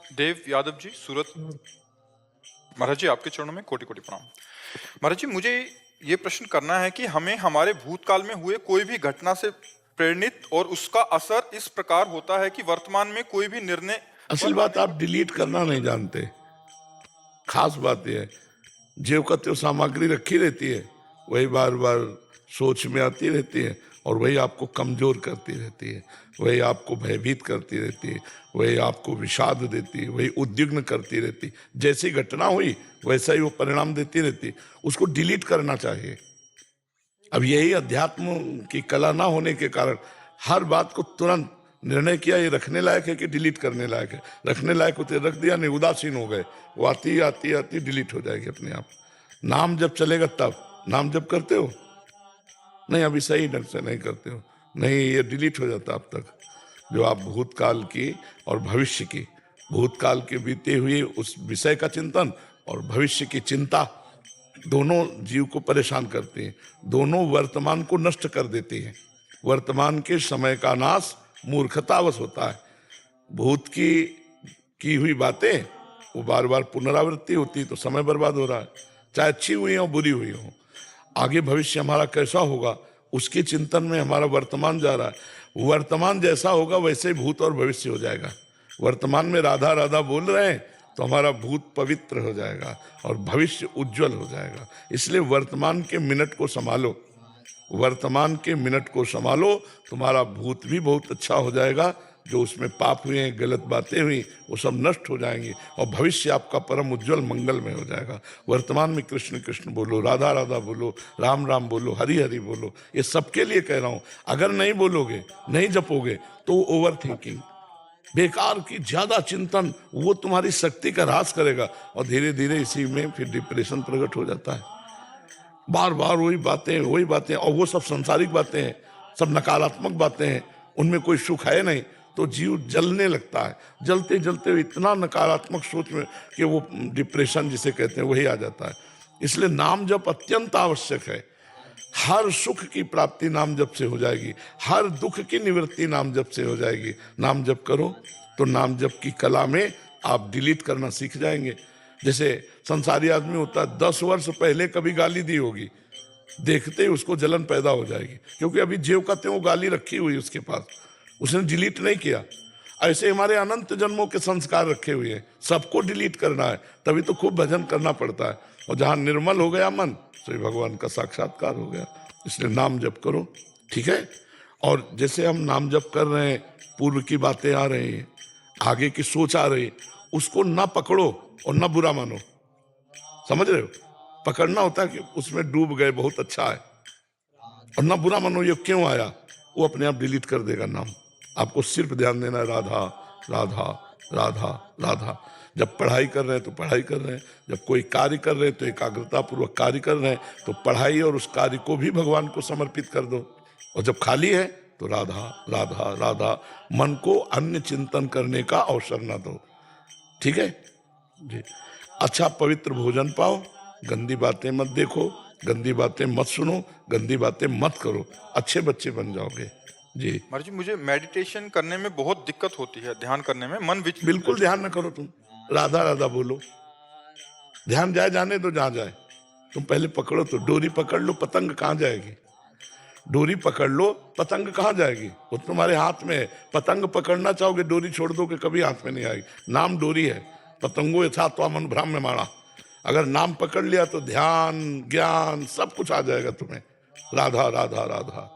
देव यादव जी, सूरत। महाराज जी, आपके चरणों में कोटि कोटि प्रणाम। महाराज जी, मुझे ये प्रश्न करना है कि हमें हमारे भूतकाल में हुए कोई भी घटना से प्रेरित और उसका असर इस प्रकार होता है कि वर्तमान में कोई भी निर्णय। असल बात आप डिलीट करना नहीं जानते। खास बात यह है, ज्यों का त्यों सामग्री रखी रहती है, वही बार बार सोच में आती रहती है और वही आपको कमजोर करती रहती है, वही आपको भयभीत करती रहती है, वही आपको विषाद देती है, वही उद्विग्न करती रहती है। जैसी घटना हुई वैसा ही वो परिणाम देती रहती है। उसको डिलीट करना चाहिए। अब यही अध्यात्म की कला ना होने के कारण हर बात को तुरंत निर्णय किया ये रखने लायक है कि डिलीट करने लायक है। रखने लायक होते रख दिया, नहीं उदासीन हो गए, वो आती आती आती डिलीट हो जाएगी अपने आप। नाम जब चलेगा तब। नाम जब करते हो नहीं, अभी सही ढंग से नहीं करते हो, नहीं, ये डिलीट हो जाता अब तक। जो आप भूतकाल की और भविष्य की, भूतकाल के बीते हुए उस विषय का चिंतन और भविष्य की चिंता, दोनों जीव को परेशान करती हैं, दोनों वर्तमान को नष्ट कर देती हैं। वर्तमान के समय का नाश मूर्खतावश होता है। भूत की हुई बातें वो बार बार पुनरावृत्ति होती है तो समय बर्बाद हो रहा है, चाहे अच्छी हुई हो बुरी हुई हो। आगे भविष्य हमारा कैसा होगा उसके चिंतन में हमारा वर्तमान जा रहा है। वर्तमान जैसा होगा वैसे ही भूत और भविष्य हो जाएगा। वर्तमान में राधा राधा बोल रहे हैं तो हमारा भूत पवित्र हो जाएगा और भविष्य उज्जवल हो जाएगा। इसलिए वर्तमान के मिनट को संभालो, वर्तमान के मिनट को संभालो, तुम्हारा भूत भी बहुत अच्छा हो जाएगा। जो उसमें पाप हुए हैं, गलत बातें हुई, वो सब नष्ट हो जाएंगी और भविष्य आपका परम उज्जवल मंगल में हो जाएगा। वर्तमान में कृष्ण कृष्ण बोलो, राधा राधा बोलो, राम राम बोलो, हरि हरि बोलो। ये सबके लिए कह रहा हूं। अगर नहीं बोलोगे, नहीं जपोगे तो ओवर थिंकिंग, बेकार की ज्यादा चिंतन, वो तुम्हारी शक्ति का ह्रास करेगा और धीरे धीरे इसी में फिर डिप्रेशन प्रकट हो जाता है। बार बार वही बातें, और वो सब सांसारिक बातें हैं, सब नकारात्मक बातें हैं, उनमें कोई सुख है नहीं, तो जीव जलने लगता है। जलते जलते इतना नकारात्मक सोच में कि वो डिप्रेशन जिसे कहते हैं वही आ जाता है। इसलिए नाम जप अत्यंत आवश्यक है। हर सुख की प्राप्ति नाम जप से हो जाएगी, हर दुख की निवृत्ति नाम जप से हो जाएगी। नाम जप करो तो नाम जप की कला में आप डिलीट करना सीख जाएंगे। जैसे संसारी आदमी होता है, 10 वर्ष पहले कभी गाली दी होगी, देखते ही उसको जलन पैदा हो जाएगी, क्योंकि अभी ज्यों का त्यों गाली रखी हुई उसके पास, उसने डिलीट नहीं किया। ऐसे हमारे अनंत जन्मों के संस्कार रखे हुए हैं, सबको डिलीट करना है, तभी तो खूब भजन करना पड़ता है। और जहां निर्मल हो गया मन, तो भगवान का साक्षात्कार हो गया। इसलिए नाम जप करो, ठीक है। और जैसे हम नाम जप कर रहे हैं, पूर्व की बातें आ रही हैं, आगे की सोच आ रही, उसको ना पकड़ो और ना बुरा मानो। समझ रहे हो? पकड़ना होता है कि उसमें डूब गए, बहुत अच्छा है, और ना बुरा मानो ये क्यों आया, वो अपने आप डिलीट कर देगा नाम। आपको सिर्फ ध्यान देना है राधा राधा राधा राधा। जब पढ़ाई कर रहे हैं तो पढ़ाई कर रहे हैं, जब कोई कार्य कर रहे हैं तो एकाग्रता पूर्वक कार्य कर रहे हैं, तो पढ़ाई और उस कार्य को भी भगवान को समर्पित कर दो। और जब खाली है तो राधा राधा राधा, मन को अन्य चिंतन करने का अवसर ना दो, ठीक है जी। अच्छा पवित्र भोजन पाओ, गंदी बातें मत देखो, गंदी बातें मत सुनो, गंदी बातें मत करो, अच्छे बच्चे बन जाओगे जी। महाराज जी, मुझे मेडिटेशन करने में बहुत दिक्कत होती है, ध्यान करने में मन विचलित। बिल्कुल ध्यान न करो, तुम राधा राधा बोलो, ध्यान जाए जाने दो जहां जाए। तुम पहले पकड़ो तो, डोरी पकड़ लो, पतंग कहां जाएगी? डोरी पकड़ लो, पतंग कहां जाएगी? वो तुम्हारे हाथ में है। पतंग पकड़ना चाहोगे, डोरी छोड़ दो कि कभी हाथ में नहीं आएगी। नाम डोरी है, पतंगो यथा त्वाम भ्राम्यमाणा। अगर नाम पकड़ लिया तो ध्यान ज्ञान सब कुछ आ जाएगा तुम्हें। राधा राधा राधा।